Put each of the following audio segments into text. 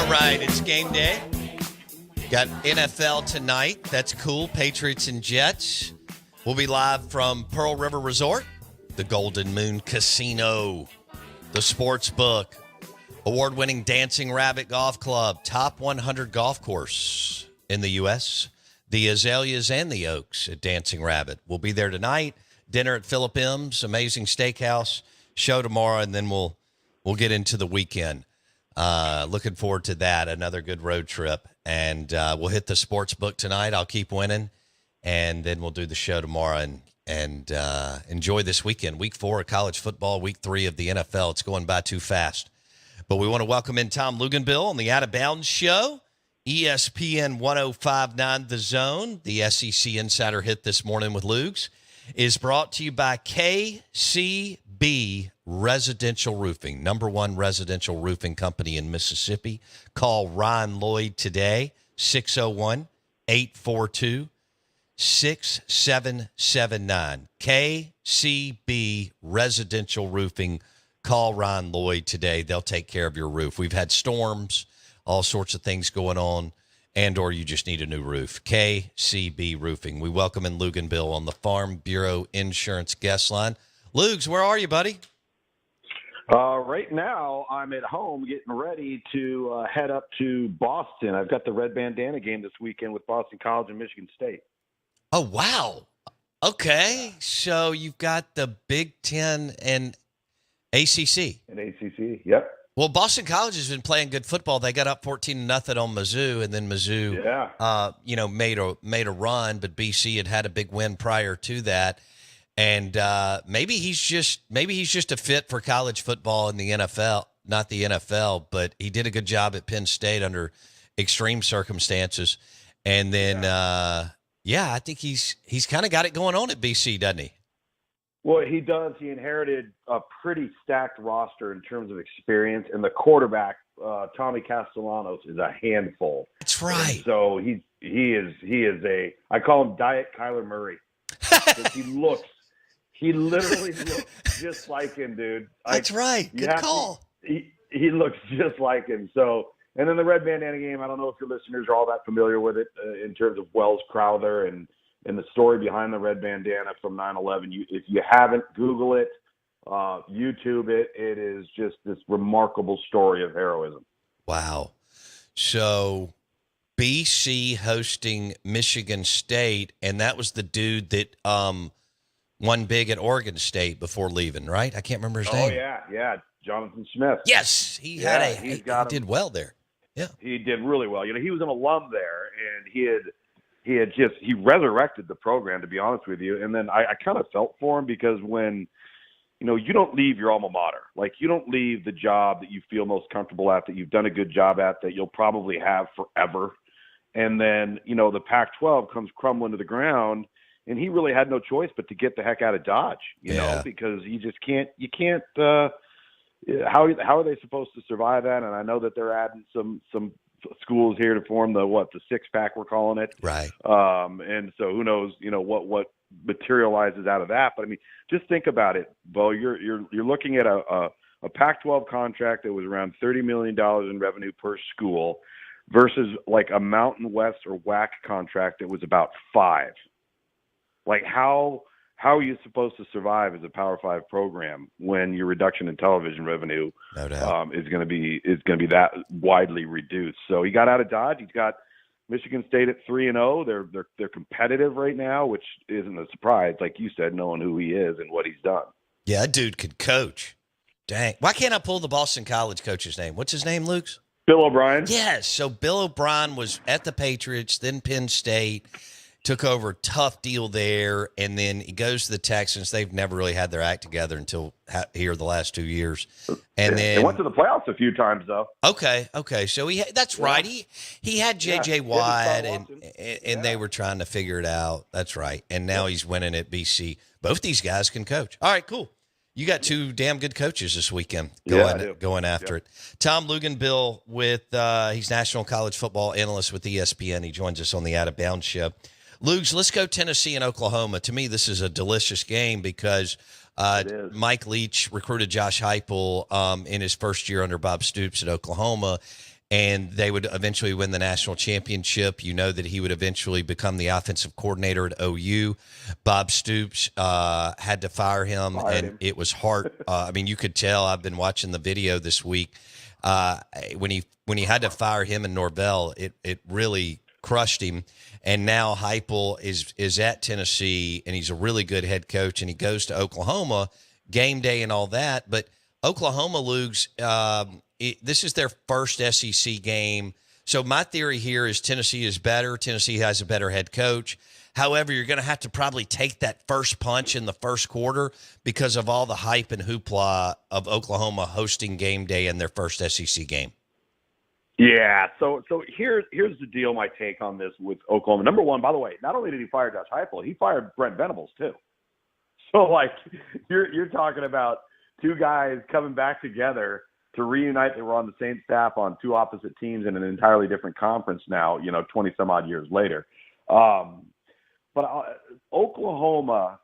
All right, it's game day. Got NFL tonight. That's cool. Patriots and Jets. We'll be live from Pearl River Resort, the Golden Moon Casino, the Sports Book, award-winning Dancing Rabbit Golf Club, top 100 golf course in the U.S., the Azaleas and the Oaks at Dancing Rabbit. We'll be there tonight. Dinner at Philip M's, amazing steakhouse. Show tomorrow, and then we'll get into the weekend. Looking forward to that, another good road trip. And we'll hit the Sports Book tonight. I'll keep winning. And then we'll do the show tomorrow and enjoy this weekend. Week 4 of college football, week 3 of the NFL. It's going by too fast. But we want to welcome in Tom Luginbill on the Out of Bounds Show, ESPN 105.9 The Zone. The SEC Insider Hit this morning with Lugs is brought to you by KCB Residential Roofing, number 1 residential roofing company in Mississippi. Call Ryan Lloyd today, 601-842-6779. KCB Residential Roofing. Call Ryan Lloyd today. They'll take care of your roof. We've had storms, all sorts of things going on, and or you just need a new roof. KCB Roofing. We welcome in Luginbill on the Farm Bureau Insurance guest line. Lugs, where are you, buddy? Right now, I'm at home getting ready to head up to Boston. I've got the Red Bandana game this weekend with Boston College and Michigan State. Oh, wow. Okay. So you've got the Big Ten and ACC. And ACC, yep. Well, Boston College has been playing good football. They got up 14-0 on Mizzou, and then Mizzou, made a run, but BC had a big win prior to that. And maybe he's just a fit for college football in the NFL, not the NFL, but he did a good job at Penn State under extreme circumstances. And then, I think he's kind of got it going on at BC, doesn't he? Well, he does. He inherited a pretty stacked roster in terms of experience, and the quarterback, Tommy Castellanos, is a handful. That's right. And so he is I call him Diet Kyler Murray. He literally looks just like him, dude. That's right. Good call. He looks just like him. So, and then the Red Bandana game, I don't know if your listeners are all that familiar with it in terms of Wells Crowther and the story behind the Red Bandana from 9/11. If you haven't, Google it, YouTube it. It is just this remarkable story of heroism. Wow. So BC hosting Michigan State, and that was the dude that won big at Oregon State before leaving, right? I can't remember his name. Oh, yeah. Jonathan Smith. Yes, he did well there. Yeah. He did really well. He was an alum there, and he resurrected the program, to be honest with you. And then I kind of felt for him because when, you don't leave your alma mater. Like, you don't leave the job that you feel most comfortable at, that you've done a good job at, that you'll probably have forever. And then, the Pac-12 comes crumbling to the ground, and he really had no choice but to get the heck out of Dodge, because you can't, how are they supposed to survive that? And I know that they're adding some schools here to form the six-pack, we're calling it. Right. And so who knows, what materializes out of that. But I mean, just think about it, Bo. You're looking at a Pac-12 contract that was around $30 million in revenue per school versus like a Mountain West or WAC contract that was about $5 million. Like, how are you supposed to survive as a Power 5 program when your reduction in television revenue no doubt. is going to be that widely reduced? So he got out of Dodge. He's got Michigan State at 3-0. They're competitive right now, which isn't a surprise, like you said, knowing who he is and what he's done. Yeah, that dude could coach. Dang. Why can't I pull the Boston College coach's name? What's his name, Luke? Bill O'Brien. Yes. So Bill O'Brien was at the Patriots, then Penn State. Took over, tough deal there, and then he goes to the Texans. They've never really had their act together until here the last 2 years. And then they went to the playoffs a few times, though. Okay. So that's right. He had J.J. Watt, and they were trying to figure it out. That's right. And now he's winning at BC. Both these guys can coach. All right, cool. You got 2 damn good coaches this weekend going after it. Tom Luginbill he's National College Football Analyst with ESPN. He joins us on the Out of Bounds Show. Lugs, let's go Tennessee and Oklahoma. To me, this is a delicious game because Mike Leach recruited Josh Heupel in his first year under Bob Stoops at Oklahoma, and they would eventually win the national championship. You know that he would eventually become the offensive coordinator at OU. Bob Stoops had to fire him, it was hard. I mean, you could tell. I've been watching the video this week. When he had to fire him and Norvell, it really crushed him. And now Heupel is at Tennessee, and he's a really good head coach, and he goes to Oklahoma, game day and all that. But Oklahoma, Lugs, this is their first SEC game. So my theory here is Tennessee is better. Tennessee has a better head coach. However, you're going to have to probably take that first punch in the first quarter because of all the hype and hoopla of Oklahoma hosting game day in their first SEC game. Yeah, so here's the deal, my take on this with Oklahoma. Number one, by the way, not only did he fire Josh Heupel, he fired Brent Venables too. So, like, you're talking about two guys coming back together to reunite. They were on the same staff on two opposite teams in an entirely different conference now, 20-some-odd years later. But Oklahoma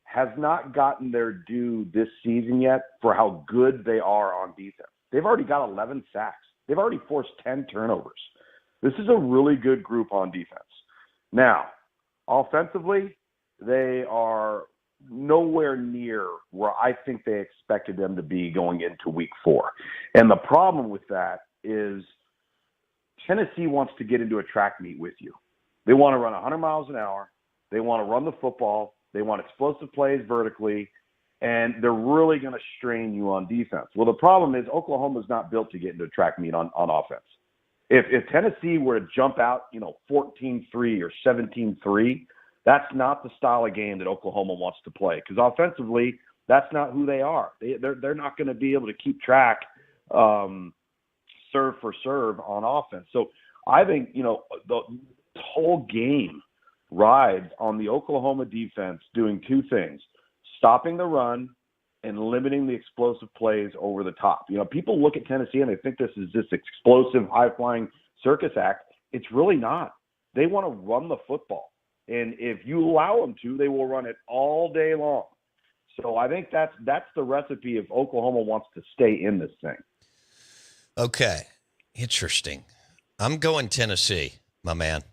has not gotten their due this season yet for how good they are on defense. They've already got 11 sacks. They've already forced 10 turnovers. This is a really good group on defense. Now, offensively, they are nowhere near where I think they expected them to be going into week 4. And the problem with that is Tennessee wants to get into a track meet with you. They want to run 100 miles an hour. They want to run the football. They want explosive plays vertically. And they're really going to strain you on defense. Well, the problem is Oklahoma's not built to get into a track meet on offense. If Tennessee were to jump out, 14-3 or 17-3, that's not the style of game that Oklahoma wants to play. Because offensively, that's not who they are. They're not going to be able to keep track serve for serve on offense. So I think, the whole game rides on the Oklahoma defense doing two things: stopping the run and limiting the explosive plays over the top. People look at Tennessee and they think this is this explosive, high-flying circus act. It's really not. They want to run the football. And if you allow them to, they will run it all day long. So I think that's the recipe if Oklahoma wants to stay in this thing. Okay. Interesting. I'm going Tennessee, my man.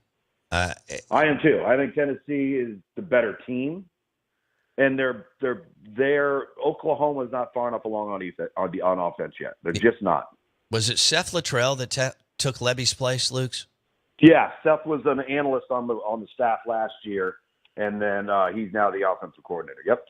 I am too. I think Tennessee is the better team. And they're Oklahoma is not far enough along on offense yet. They're just not. Was it Seth Luttrell that took Levy's place, Luke's? Yeah, Seth was an analyst on the staff last year, and then he's now the offensive coordinator. Yep.